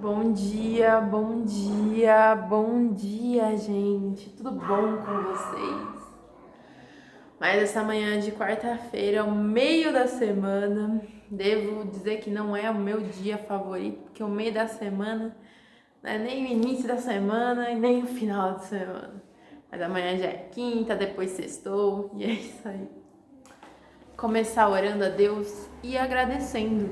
Bom dia, gente. Tudo bom com vocês? Mas essa manhã de quarta-feira, ao meio da semana, devo dizer que não é o meu dia favorito, porque o meio da semana não é nem o início da semana e nem o final de semana. Mas amanhã já é quinta, depois sextou, e é isso aí. Começar orando a Deus e agradecendo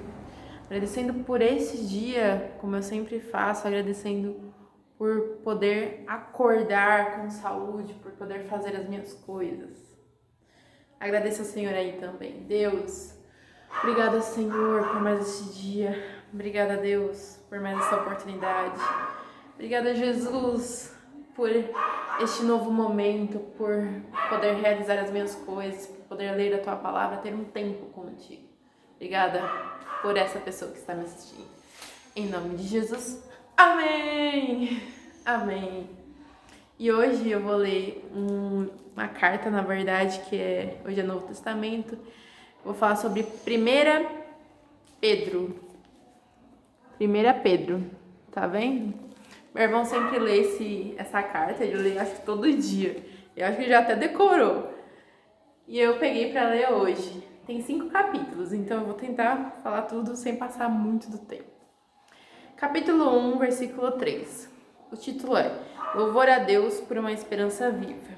por esse dia, como eu sempre faço, agradecendo por poder acordar com saúde, por poder fazer as minhas coisas. Agradeço ao Senhor aí também. Deus, obrigada, Senhor, por mais esse dia. Obrigada, Deus, por mais essa oportunidade. Obrigada, Jesus, por este novo momento, por poder realizar as minhas coisas, por poder ler a Tua Palavra, ter um tempo contigo. Obrigada por essa pessoa que está me assistindo. Em nome de Jesus, amém! Amém! E hoje eu vou ler uma carta, na verdade, hoje é Novo Testamento. Vou falar sobre 1 Pedro. 1 Pedro, tá vendo? Meu irmão sempre lê essa carta, ele lê acho que todo dia. Eu acho que ele já até decorou. E eu peguei para ler hoje. Tem 5 capítulos, então eu vou tentar falar tudo sem passar muito do tempo. Capítulo 1, versículo 3. O título é Louvor a Deus por uma esperança viva.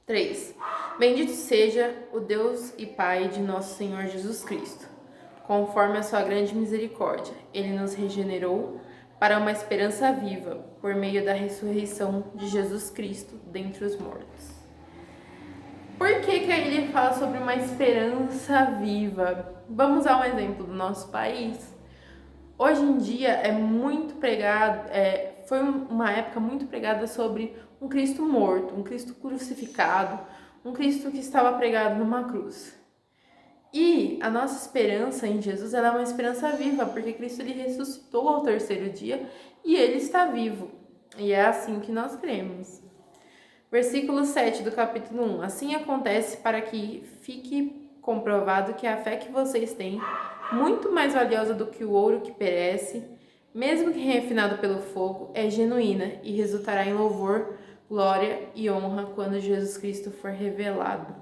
3. Bendito seja o Deus e Pai de nosso Senhor Jesus Cristo. Conforme a sua grande misericórdia, Ele nos regenerou para uma esperança viva por meio da ressurreição de Jesus Cristo dentre os mortos. Por que ele fala sobre uma esperança viva? Vamos a um exemplo do nosso país. Hoje em dia é muito pregado, foi uma época muito pregada sobre um Cristo morto, um Cristo crucificado, um Cristo que estava pregado numa cruz. E a nossa esperança em Jesus ela é uma esperança viva, porque Cristo ele ressuscitou ao terceiro dia e ele está vivo. E é assim que nós cremos. Versículo 7 do capítulo 1. Assim acontece para que fique comprovado que a fé que vocês têm, muito mais valiosa do que o ouro que perece, mesmo que refinado pelo fogo, é genuína e resultará em louvor, glória e honra quando Jesus Cristo for revelado.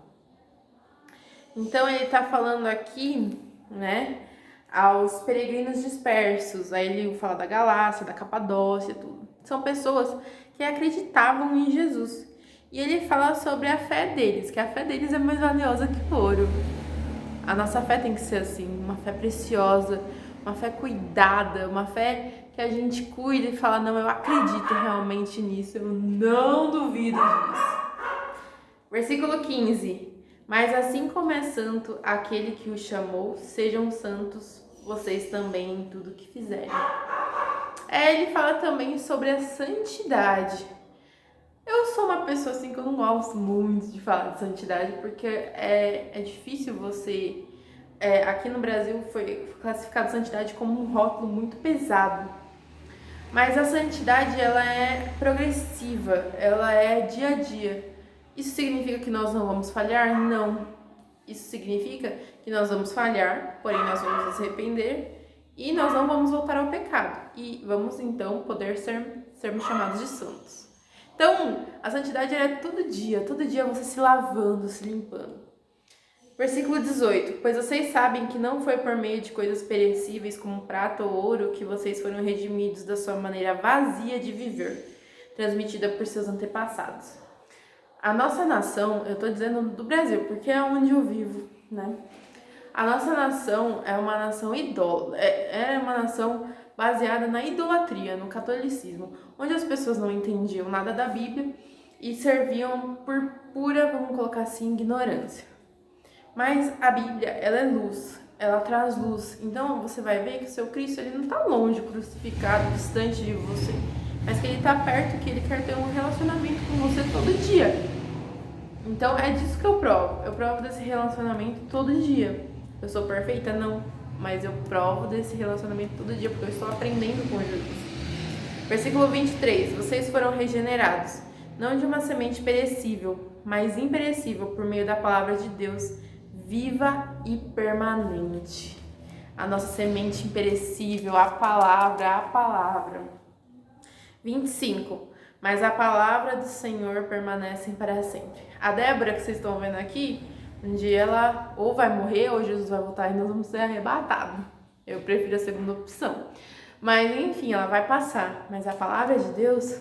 Então ele está falando aqui, né, aos peregrinos dispersos. Aí ele fala da Galácia, da Capadócia, tudo. São pessoas que acreditavam em Jesus. E ele fala sobre a fé deles, que a fé deles é mais valiosa que o ouro. A nossa fé tem que ser assim, uma fé preciosa, uma fé cuidada, uma fé que a gente cuida e fala, não, eu acredito realmente nisso, eu não duvido disso. Versículo 15. Mas assim como é santo aquele que o chamou, sejam santos vocês também em tudo que fizerem. Ele fala também sobre a santidade. Eu sou uma pessoa assim que eu não gosto muito de falar de santidade, porque é difícil você... aqui no Brasil foi classificado santidade como um rótulo muito pesado. Mas a santidade ela é progressiva, ela é dia a dia. Isso significa que nós não vamos falhar? Não. Isso significa que nós vamos falhar, porém nós vamos nos arrepender e nós não vamos voltar ao pecado. E vamos então poder sermos chamados de santos. Então, a santidade é todo dia você se lavando, se limpando. Versículo 18. Pois vocês sabem que não foi por meio de coisas perecíveis como prata ou ouro que vocês foram redimidos da sua maneira vazia de viver, transmitida por seus antepassados. A nossa nação, eu tô dizendo do Brasil, porque é onde eu vivo, né? A nossa nação é uma nação idólatra, é uma nação baseada na idolatria, no catolicismo, onde as pessoas não entendiam nada da Bíblia e serviam por pura, vamos colocar assim, ignorância. Mas a Bíblia, ela é luz, ela traz luz. Então você vai ver que o seu Cristo ele não está longe, crucificado, distante de você, mas que ele está perto, que ele quer ter um relacionamento com você todo dia. Então é disso que eu provo. Eu provo desse relacionamento todo dia. Eu sou perfeita? Não. Mas eu provo desse relacionamento todo dia, porque eu estou aprendendo com Jesus. Versículo 23. Vocês foram regenerados, não de uma semente perecível, mas imperecível, por meio da palavra de Deus, viva e permanente. a nossa semente imperecível, a palavra. 25. Mas a palavra do Senhor permanece para sempre. A Débora, que vocês estão vendo aqui, um dia ela ou vai morrer ou Jesus vai voltar e nós vamos ser arrebatados. Eu prefiro a segunda opção. Mas enfim, ela vai passar. Mas a palavra de Deus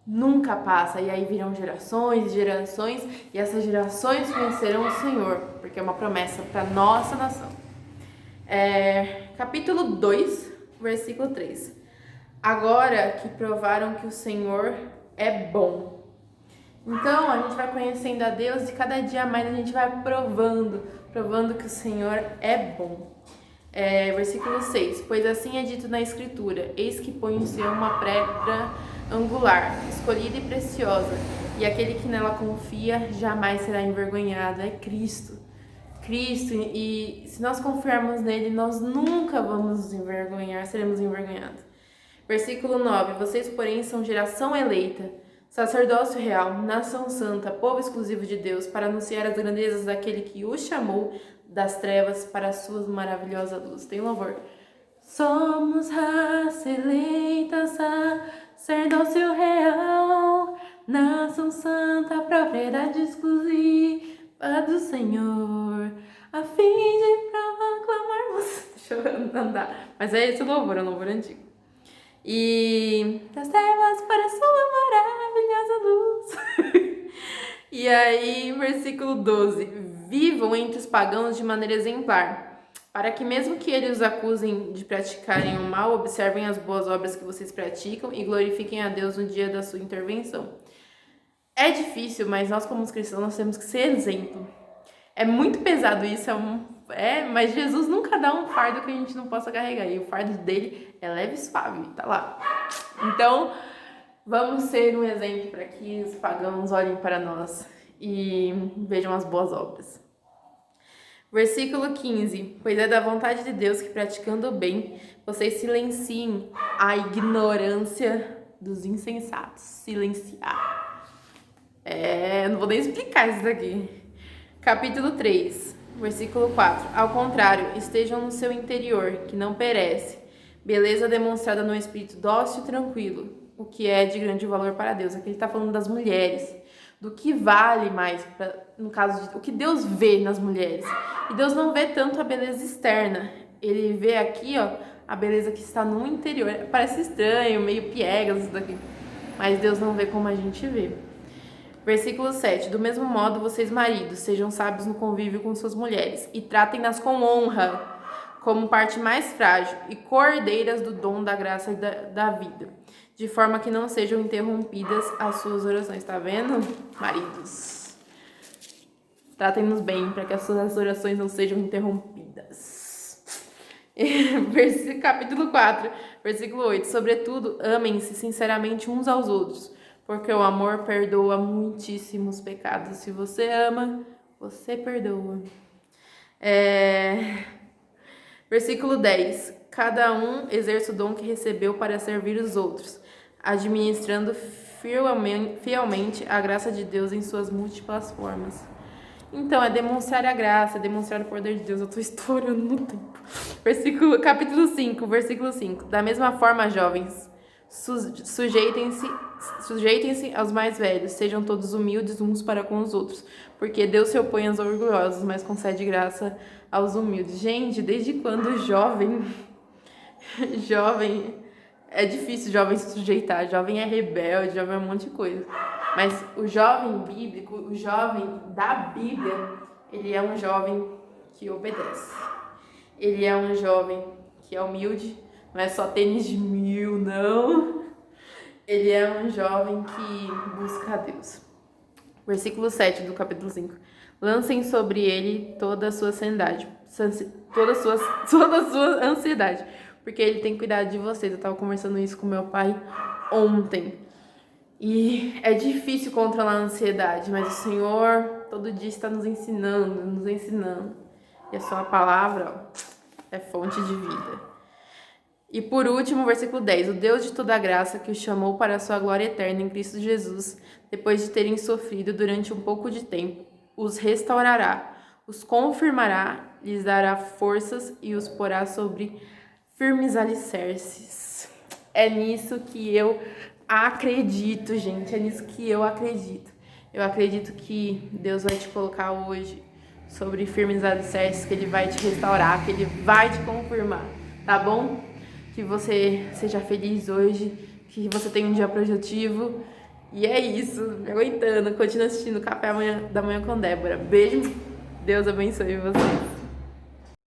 nunca passa. E aí virão gerações e gerações, e essas gerações conhecerão o Senhor, porque é uma promessa para nossa nação. Capítulo 2, versículo 3. Agora que provaram que o Senhor é bom. Então a gente vai conhecendo a Deus e cada dia mais a gente vai provando que o Senhor é bom. Versículo 6. Pois assim é dito na Escritura: eis que põe o Senhor uma pedra angular, escolhida e preciosa, e aquele que nela confia jamais será envergonhado. É Cristo, e se nós confiarmos nele, nós nunca vamos nos envergonhar, seremos envergonhados. Versículo 9. Vocês, porém, são geração eleita, sacerdócio real, nação santa, povo exclusivo de Deus, para anunciar as grandezas daquele que os chamou das trevas para a sua maravilhosa luz. Tem louvor. Somos raça eleita, sacerdócio real, nação santa, propriedade exclusiva do Senhor, a fim de proclamarmos. Deixa eu andar. Mas é esse o louvor antigo. E das trevas para a sua maravilhosa luz. E aí, versículo 12. Vivam entre os pagãos de maneira exemplar, para que mesmo que eles os acusem de praticarem o mal, observem as boas obras que vocês praticam e glorifiquem a Deus no dia da sua intervenção. É difícil, mas nós como cristãos nós temos que ser exemplo. É muito pesado isso, mas Jesus nunca dá um fardo que a gente não possa carregar. E o fardo dele é leve e suave, tá lá. Então, vamos ser um exemplo para que os pagãos olhem para nós e vejam as boas obras. Versículo 15. Pois é da vontade de Deus que, praticando o bem, vocês silenciem a ignorância dos insensatos. Silenciar. Não vou nem explicar isso daqui. Capítulo 3, versículo 4. Ao contrário, estejam no seu interior, que não perece, beleza demonstrada no espírito dócil e tranquilo, o que é de grande valor para Deus. Aqui ele está falando das mulheres, do que vale mais, no caso, o que Deus vê nas mulheres. E Deus não vê tanto a beleza externa, ele vê aqui, a beleza que está no interior. Parece estranho, meio piegas isso daqui, mas Deus não vê como a gente vê. Versículo 7. Do mesmo modo, vocês maridos, sejam sábios no convívio com suas mulheres e tratem-nas com honra, como parte mais frágil e cordeiras do dom da graça e da vida, de forma que não sejam interrompidas as suas orações. Tá vendo, maridos? Tratem-nos bem, para que as suas orações não sejam interrompidas. Capítulo 4, versículo 8. Sobretudo, amem-se sinceramente uns aos outros, porque o amor perdoa muitíssimos pecados. Se você ama, você perdoa. Versículo 10. Cada um exerce o dom que recebeu para servir os outros, administrando fielmente a graça de Deus em suas múltiplas formas. Então, é demonstrar a graça, demonstrar o poder de Deus. Eu tô estourando no tempo. Capítulo 5, versículo 5. Da mesma forma, jovens, sujeitem-se aos mais velhos, sejam todos humildes uns para com os outros, porque Deus se opõe aos orgulhosos, mas concede graça aos humildes. Gente, desde quando jovem, é difícil jovem se sujeitar, jovem é rebelde, jovem é um monte de coisa, mas o jovem bíblico, o jovem da Bíblia, ele é um jovem que obedece, ele é um jovem que é humilde. Não é só tênis de 1000, não. Ele é um jovem que busca a Deus. Versículo 7 do capítulo 5. Lancem sobre ele toda a sua toda a sua ansiedade, porque ele tem cuidado de vocês. Eu estava conversando isso com meu pai ontem. E é difícil controlar a ansiedade, mas o Senhor todo dia está nos ensinando. E a sua palavra, é fonte de vida. E por último, versículo 10. O Deus de toda a graça, que os chamou para a sua glória eterna em Cristo Jesus, depois de terem sofrido durante um pouco de tempo, os restaurará, os confirmará lhes dará forças e os porá sobre firmes alicerces. É nisso que eu acredito, gente. É nisso que eu acredito. Eu acredito que Deus vai te colocar hoje sobre firmes alicerces, que Ele vai te restaurar, que Ele vai te confirmar, tá bom? Que você seja feliz hoje, que você tenha um dia produtivo. E é isso, me aguentando. Continua assistindo o Café da Manhã com Débora. Beijo, Deus abençoe vocês.